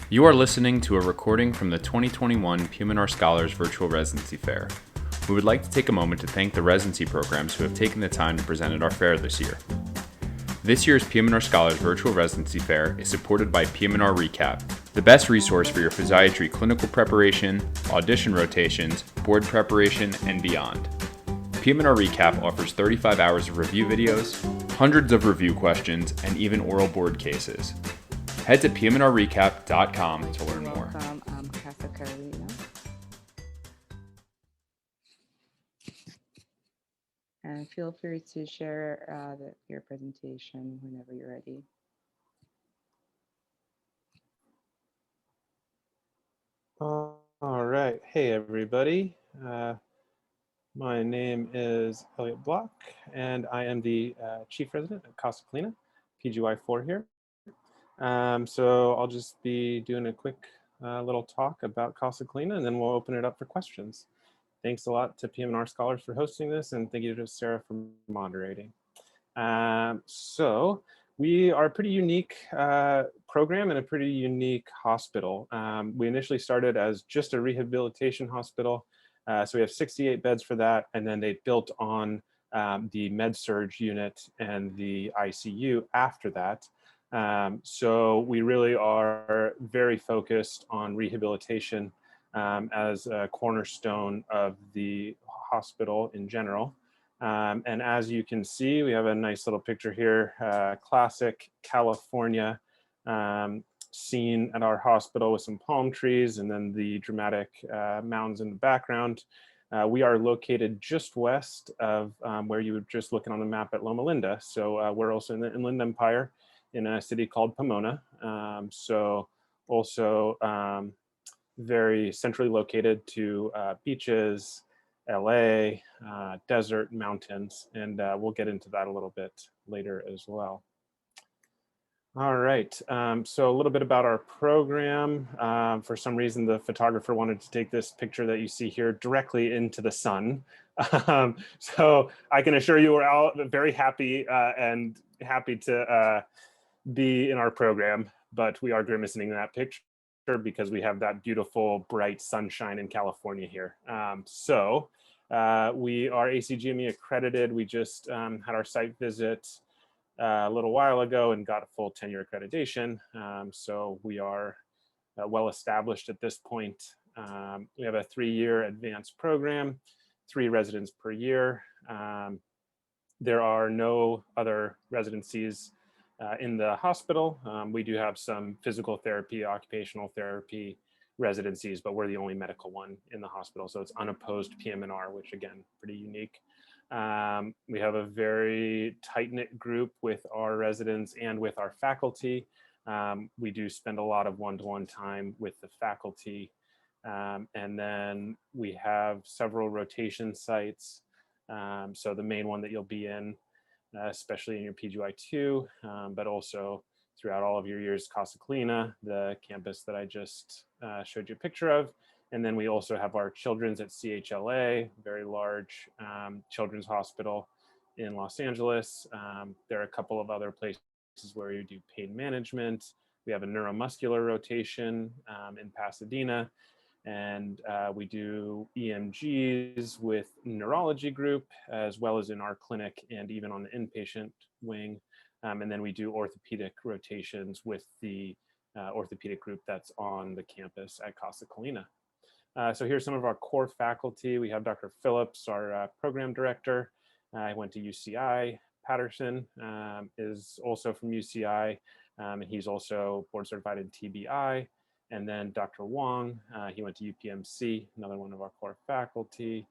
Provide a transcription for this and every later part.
You are listening to a recording from the 2021 PM&R Scholars Virtual Residency Fair. We would like to take a moment to thank the residency programs who have taken the time to present at our fair this year. This year's PM&R Scholars Virtual Residency Fair is supported by PM&R Recap, the best resource for your physiatry clinical preparation, audition rotations, board preparation, and beyond. PM&R Recap offers 35 hours of review videos, hundreds of review questions, and even oral board cases. Head to PM&RRecap.com to learn more. Welcome, Casa Colina. And feel free to share your presentation whenever you're ready. All right. Hey, everybody. My name is Elliot Block, and I am the Chief Resident at Casa Colina, PGY4 here. So I'll just be doing a quick little talk about Casa Colina, and then we'll open it up for questions. Thanks a lot to PM&R Scholars for hosting this, and thank you to Sarah for moderating. So we are a pretty unique program and a pretty unique hospital. We initially started as just a rehabilitation hospital. So we have 68 beds for that, and then they built on the med-surg unit and the ICU after that. So we really are very focused on rehabilitation as a cornerstone of the hospital in general. And as you can see, we have a nice little picture here, classic California scene at our hospital with some palm trees and then the dramatic mountains in the background. We are located just west of where you were just looking on the map at Loma Linda. So we're also in the Inland Empire in a city called Pomona. So also very centrally located to beaches, LA, desert, mountains, and we'll get into that a little bit later as well. All right, so a little bit about our program. For some reason, the photographer wanted to take this picture that you see here directly into the sun. So I can assure you we're all very happy and happy to be in our program, but we are grimacing that picture because we have that beautiful bright sunshine in California here. So we are ACGME accredited. We just had our site visit a little while ago and got a full 10-year accreditation. So we are well established at this point. We have a 3-year advanced program, 3 residents per year. There are no other residencies in the hospital. We do have some physical therapy, occupational therapy residencies, but we're the only medical one in the hospital. So it's unopposed PM&R, which again, pretty unique. We have a very tight-knit group with our residents and with our faculty. We do spend a lot of one-to-one time with the faculty. And then we have several rotation sites. So the main one that you'll be in, especially in your PGY2, but also throughout all of your years, Casa Colina, the campus that I just showed you a picture of. And then we also have our children's at CHLA, very large children's hospital in Los Angeles. There are a couple of other places where you do pain management. We have a neuromuscular rotation in Pasadena. And we do EMGs with neurology group, as well as in our clinic and even on the inpatient wing. And then we do orthopedic rotations with the orthopedic group that's on the campus at Casa Colina. So here's some of our core faculty. We have Dr. Phillips, our program director. I went to UCI. Patterson is also from UCI, and he's also board certified in TBI. And then Dr. Wong, he went to UPMC, another one of our core faculty.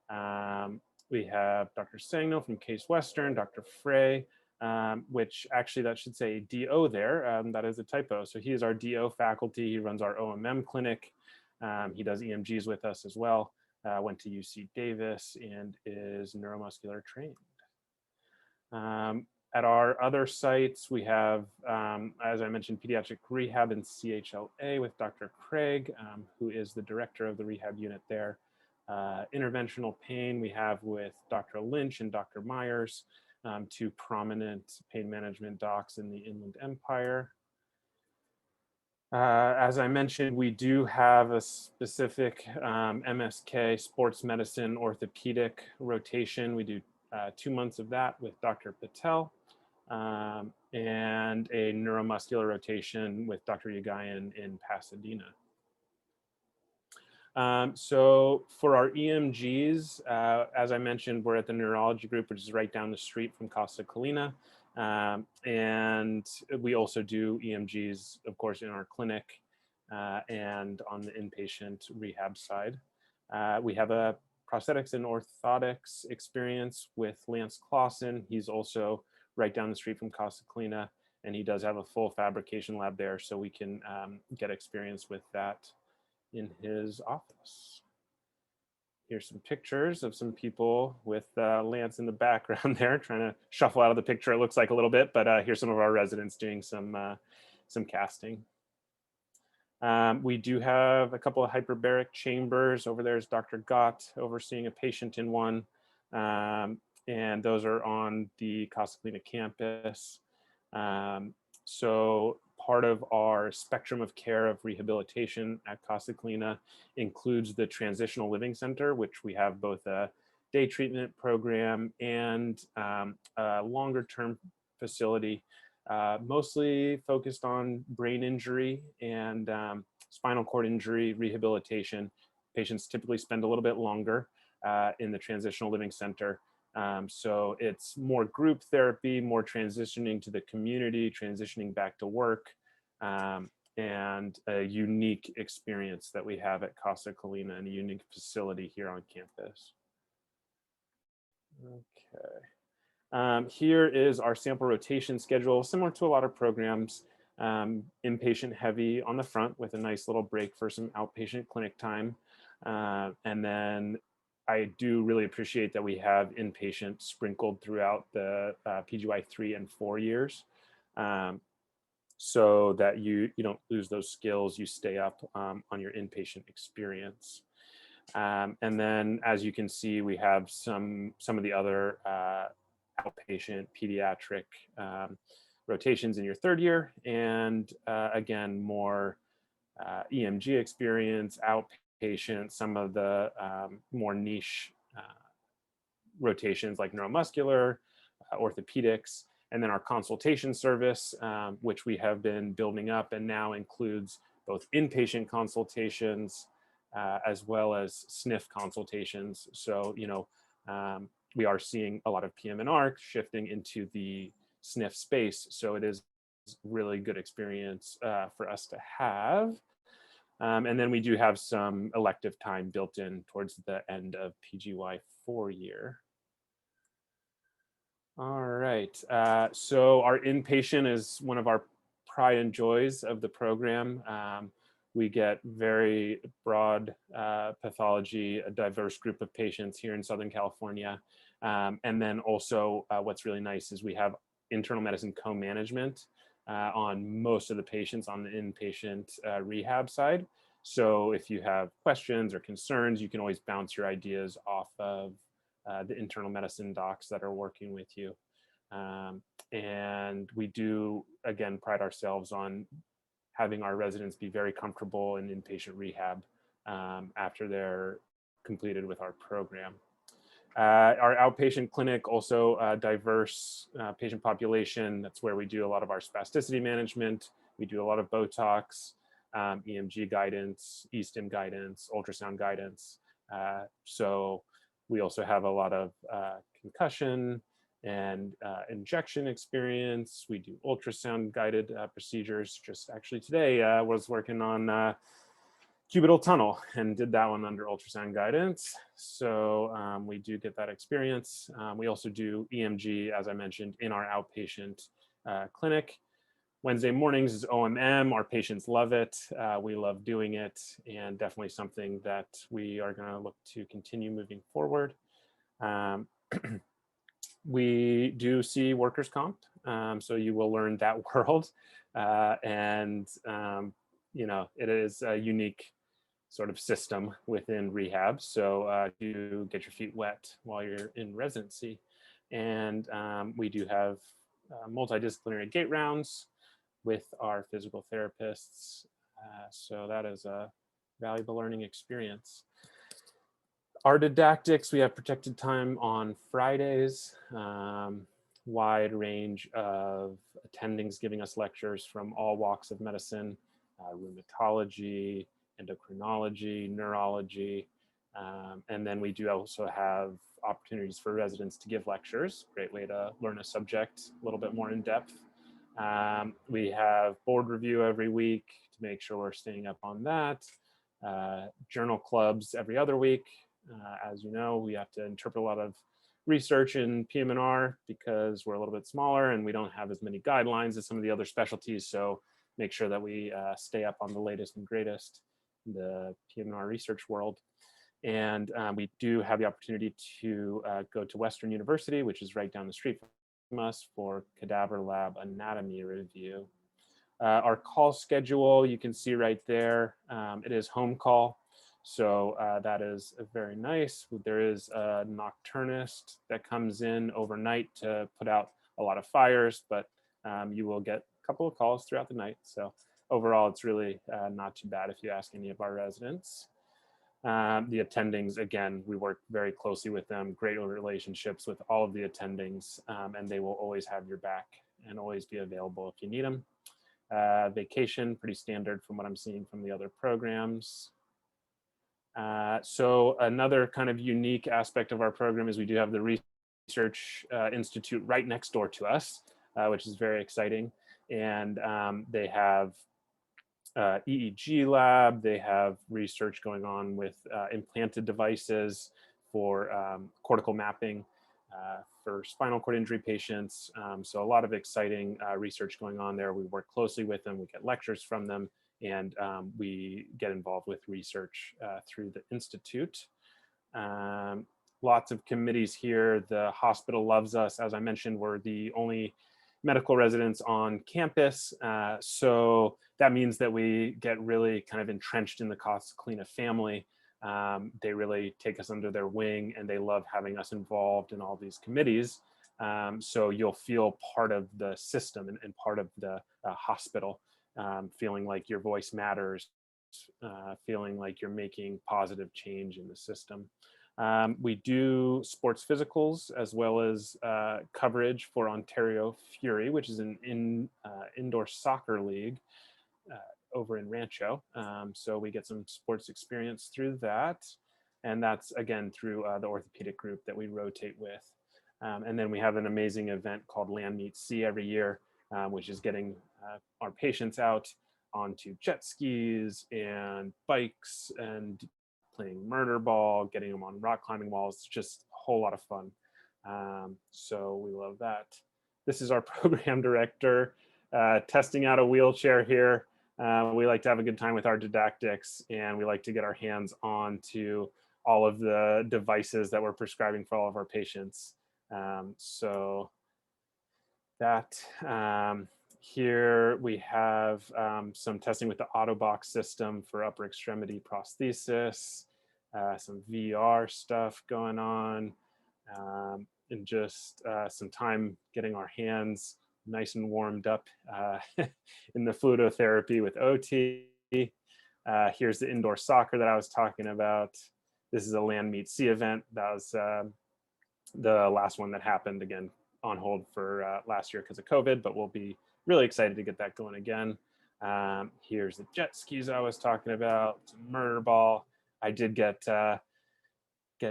We have Dr. Sangno from Case Western, Dr. Frey, which actually that should say DO there. That is a typo. So he is our DO faculty. He runs our OMM clinic. He does EMGs with us as well. Went to UC Davis and is neuromuscular trained. At our other sites, we have, as I mentioned, pediatric rehab and CHLA with Dr. Craig, who is the director of the rehab unit there. Interventional pain we have with Dr. Lynch and Dr. Myers, 2 prominent pain management docs in the Inland Empire. As I mentioned, we do have a specific MSK sports medicine orthopedic rotation. We do 2 months of that with Dr. Patel, and a neuromuscular rotation with Dr. Yagayan in Pasadena. So for our EMGs, as I mentioned, we're at the neurology group, which is right down the street from Casa Colina. And we also do EMGs, of course, in our clinic and on the inpatient rehab side. We have a prosthetics and orthotics experience with Lance Clausen. He's also right down the street from Casa Colina, and he does have a full fabrication lab there, so we can get experience with that in his office. Here's some pictures of some people with Lance in the background there, trying to shuffle out of the picture, it looks like a little bit, but here's some of our residents doing some casting. We do have a couple of hyperbaric chambers. Over there is Dr. Gott overseeing a patient in one, and those are on the Casa Colina campus. So part of our spectrum of care of rehabilitation at Casa Colina includes the Transitional Living Center, which we have both a day treatment program and a longer term facility, mostly focused on brain injury and spinal cord injury rehabilitation. Patients typically spend a little bit longer in the Transitional Living Center. So it's more group therapy, more transitioning to the community, transitioning back to work, and a unique experience that we have at Casa Colina and a unique facility here on campus. Okay. Here is our sample rotation schedule, similar to a lot of programs, inpatient heavy on the front with a nice little break for some outpatient clinic time. And then I do really appreciate that we have inpatient sprinkled throughout the PGY 3 and 4 years, so that you don't lose those skills, you stay up on your inpatient experience. And then, as you can see, we have some of the other outpatient pediatric rotations in your 3rd year, and again, more EMG experience, outpatient, some of the more niche rotations like neuromuscular, orthopedics, and then our consultation service, which we have been building up and now includes both inpatient consultations as well as SNF consultations. So, we are seeing a lot of PM&R shifting into the SNF space. So it is really good experience for us to have. And then we do have some elective time built in towards the end of PGY 4 year. All right, so our inpatient is one of our pride and joys of the program. We get very broad pathology, a diverse group of patients here in Southern California. And then also what's really nice is we have internal medicine co-management on most of the patients on the inpatient rehab side. So if you have questions or concerns, you can always bounce your ideas off of the internal medicine docs that are working with you. And we do, again, pride ourselves on having our residents be very comfortable in inpatient rehab after they're completed with our program. Our outpatient clinic, also a diverse patient population. That's where we do a lot of our spasticity management. We do a lot of Botox, EMG guidance, eStim guidance, ultrasound guidance. So we also have a lot of concussion and injection experience. We do ultrasound guided procedures. Just actually today was working on cubital tunnel and did that one under ultrasound guidance. So we do get that experience. We also do EMG, as I mentioned, in our outpatient clinic. Wednesday mornings is OMM. Our patients love it. We love doing it, and definitely something that we are going to look to continue moving forward. We do see workers' comp, so you will learn that world. And it is a unique sort of system within rehab. So you get your feet wet while you're in residency. And we do have multidisciplinary gate rounds with our physical therapists So that is a valuable learning experience. Our didactics, we have protected time on Fridays, wide range of attendings giving us lectures from all walks of medicine, rheumatology, endocrinology, neurology, and then we do also have opportunities for residents to give lectures. Great way to learn a subject a little bit more in depth. We have board review every week to make sure we're staying up on that. Journal clubs every other week. As you know, we have to interpret a lot of research in PM&R because we're a little bit smaller and we don't have as many guidelines as some of the other specialties. So make sure that we stay up on the latest and greatest in the PM&R research world. And we do have the opportunity to go to Western University, which is right down the street from us, for cadaver lab anatomy review. Our call schedule, you can see right there. It is home call. So that is very nice. There is a nocturnist that comes in overnight to put out a lot of fires, but you will get a couple of calls throughout the night. So overall, it's really not too bad if you ask any of our residents. The attendings, again, we work very closely with them, great relationships with all of the attendings, and they will always have your back and always be available if you need them. Vacation, pretty standard from what I'm seeing from the other programs. So another kind of unique aspect of our program is we do have the Research Institute right next door to us, which is very exciting. And they have EEG lab, they have research going on with implanted devices for cortical mapping for spinal cord injury patients. So a lot of exciting research going on there. We work closely with them, we get lectures from them, and we get involved with research through the Institute. Lots of committees here. The hospital loves us. As I mentioned, we're the only medical residents on campus. So that means that we get really kind of entrenched in the Casa Colina family. They really take us under their wing and they love having us involved in all these committees. So you'll feel part of the system and part of the hospital, feeling like your voice matters, feeling like you're making positive change in the system. We do sports physicals as well as coverage for Ontario Fury, which is an indoor soccer league over in Rancho. So we get some sports experience through that. And that's, again, through the orthopedic group that we rotate with. And then we have an amazing event called Land Meets Sea every year, which is getting our patients out onto jet skis and bikes and playing murder ball, getting them on rock climbing walls. It's just a whole lot of fun. So we love that. This is our program director testing out a wheelchair here. We like to have a good time with our didactics, and we like to get our hands on to all of the devices that we're prescribing for all of our patients. So that here we have some testing with the Autobox system for upper extremity prosthesis, some VR stuff going on, and just some time getting our hands nice and warmed up in the fluidotherapy with OT. Here's the indoor soccer that I was talking about. This is a Land Meets Sea event. That was the last one that happened, again, on hold for last year because of COVID, but we'll be really excited to get that going again. Here's the jet skis I was talking about, some murder ball. I did get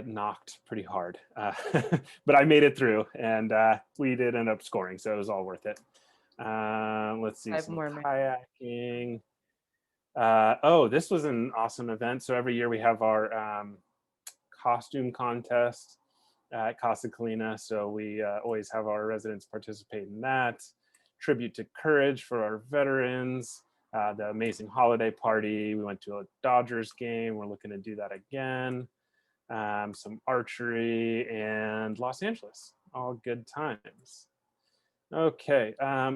knocked pretty hard, but I made it through, and we did end up scoring, so it was all worth it. Let's see, some kayaking. Oh, this was an awesome event. So every year we have our costume contest at Casa Colina. So we always have our residents participate in that. Tribute to courage for our veterans. The amazing holiday party. We went to a Dodgers game. We're looking to do that again. Some archery and Los Angeles. All good times. Okay,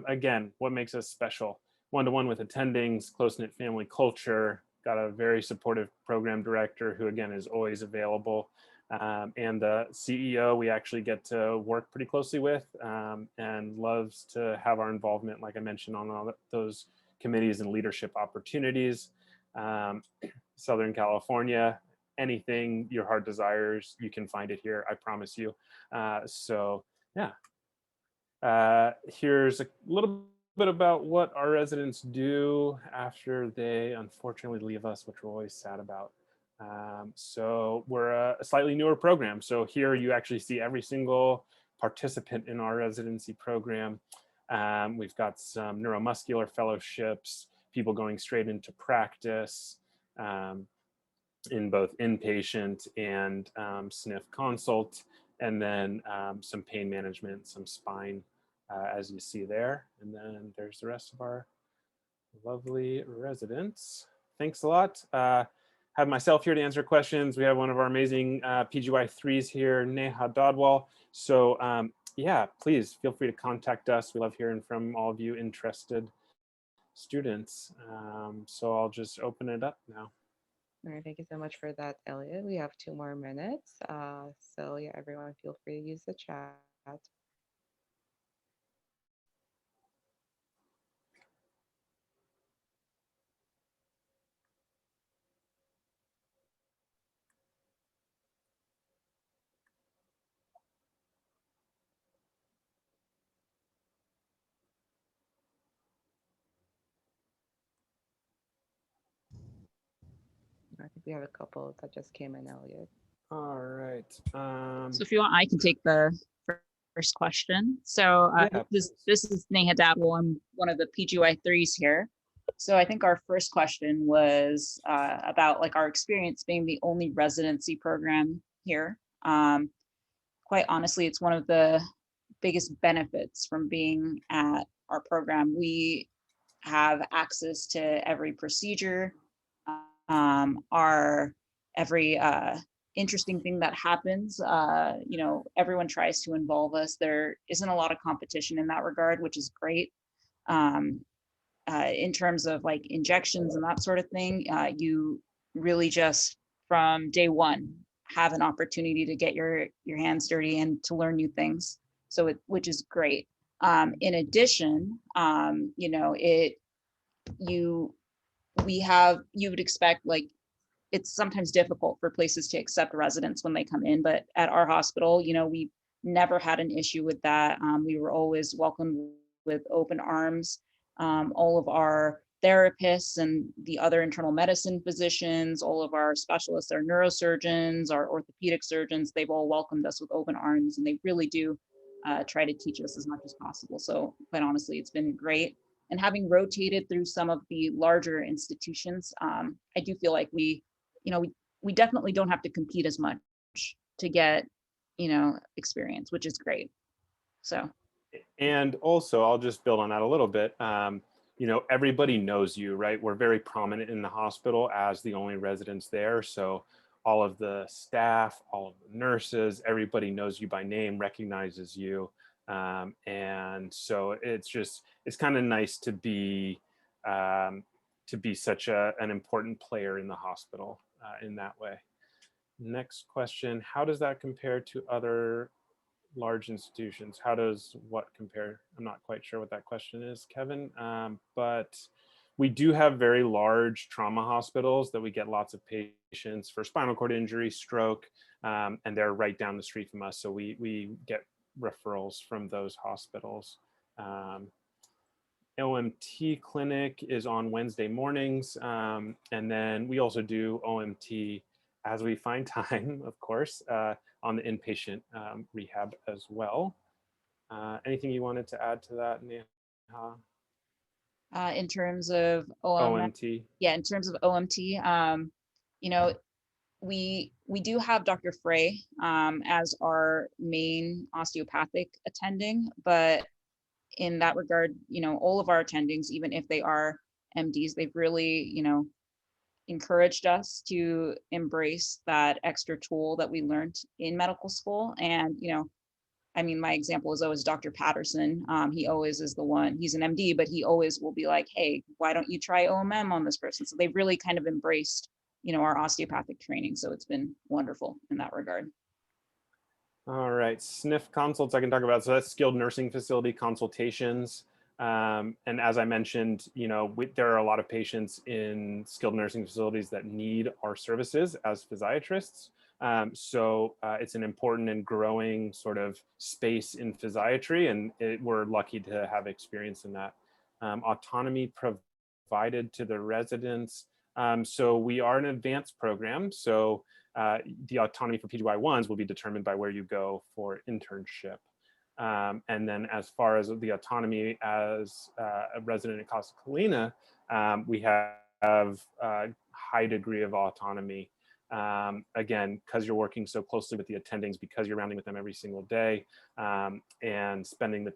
again, what makes us special? One-to-one with attendings, close-knit family culture, got a very supportive program director who, again, is always available. And the CEO we actually get to work pretty closely with, and loves to have our involvement, like I mentioned, on all those committees and leadership opportunities. Southern California, anything your heart desires, you can find it here, I promise you. So yeah, here's a little bit about what our residents do after they unfortunately leave us, which we're always sad about. So we're a slightly newer program. So here you actually see every single participant in our residency program. We've got some neuromuscular fellowships, people going straight into practice in both inpatient and SNF consult, and then some pain management, some spine, as you see there. And then there's the rest of our lovely residents. Thanks a lot. Have myself here to answer questions. We have one of our amazing PGY3s here, Neha Dodwal. So yeah, please feel free to contact us. We love hearing from all of you interested students. So I'll just open it up now. All right, thank you so much for that, Elliot. We have 2 more minutes. So yeah, everyone feel free to use the chat. I think we have a couple that just came in, Elliot. All right. So if you want, I can take the first question. So Yeah, this is Neha Dabble. I'm one of the PGY3s here. So I think our first question was about like our experience being the only residency program here. Quite honestly, it's one of the biggest benefits from being at our program. We have access to every procedure, every interesting thing that happens. You know, everyone tries to involve us. There isn't a lot of competition in that regard, which is great. In terms of like injections and that sort of thing, you really just from day one have an opportunity to get your hands dirty and to learn new things. So which is great. In addition, you know, you would expect, like, it's sometimes difficult for places to accept residents when they come in, but at our hospital, you know, we never had an issue with that. We were always welcomed with open arms. All of our therapists and the other internal medicine physicians, all of our specialists, our neurosurgeons, our orthopedic surgeons, they've all welcomed us with open arms, and they really do try to teach us as much as possible. So quite honestly, it's been great. And having rotated through some of the larger institutions, I do feel like we definitely don't have to compete as much to get, you know, experience, which is great. So. And also, I'll just build on that a little bit. You know, everybody knows you, right? We're very prominent in the hospital as the only residents there. So all of the staff, all of the nurses, everybody knows you by name, recognizes you. And so it's kind of nice to be such an important player in the hospital in that way. Next question, how does that compare to other large institutions? How does what compare? I'm not quite sure what that question is, Kevin, but we do have very large trauma hospitals that we get lots of patients for spinal cord injury, stroke, and they're right down the street from us. So we get referrals from those hospitals. OMT clinic is on Wednesday mornings. And then we also do OMT as we find time, of course, on the inpatient rehab as well. Anything you wanted to add to that, Neha? In terms of OMT? Yeah, in terms of OMT, you know, we do have Dr. Frey as our main osteopathic attending, but in that regard, you know, all of our attendings, even if they are MDs, they've really, you know, encouraged us to embrace that extra tool that we learned in medical school. And, you know, I mean, my example is always Dr. Patterson. He always is the one, he's an MD, but he always will be like, hey, why don't you try OMM on this person? So they've really kind of embraced, you know, our osteopathic training. So it's been wonderful in that regard. All right, SNF consults I can talk about. So that's skilled nursing facility consultations. And as I mentioned, there are a lot of patients in skilled nursing facilities that need our services as physiatrists. So it's an important and growing sort of space in physiatry, and we're lucky to have experience in that. Autonomy provided to the residents. So we are an advanced program. So the autonomy for PGY1s will be determined by where you go for internship. And then as far as the autonomy as a resident at Casa Colina, we have a high degree of autonomy. Again, because you're working so closely with the attendings, because you're rounding with them every single day, and spending the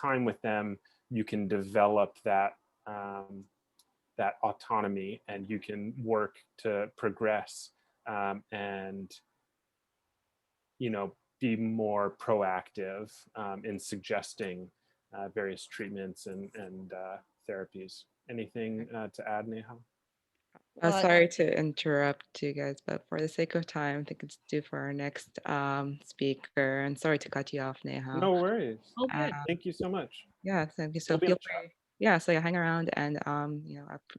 time with them, you can develop that that autonomy, and you can work to progress and be more proactive in suggesting various treatments and therapies. Anything to add, Neha? Well, Sorry to interrupt you guys, but for the sake of time, I think it's due for our next speaker. And sorry to cut you off, Neha. No worries. Oh, good. Thank you so much. Yeah, thank you. So We'll be in feel the chat. free. Yeah, so hang around, and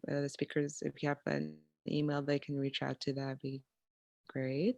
the speakers, if you have an email, they can reach out to that. Be great.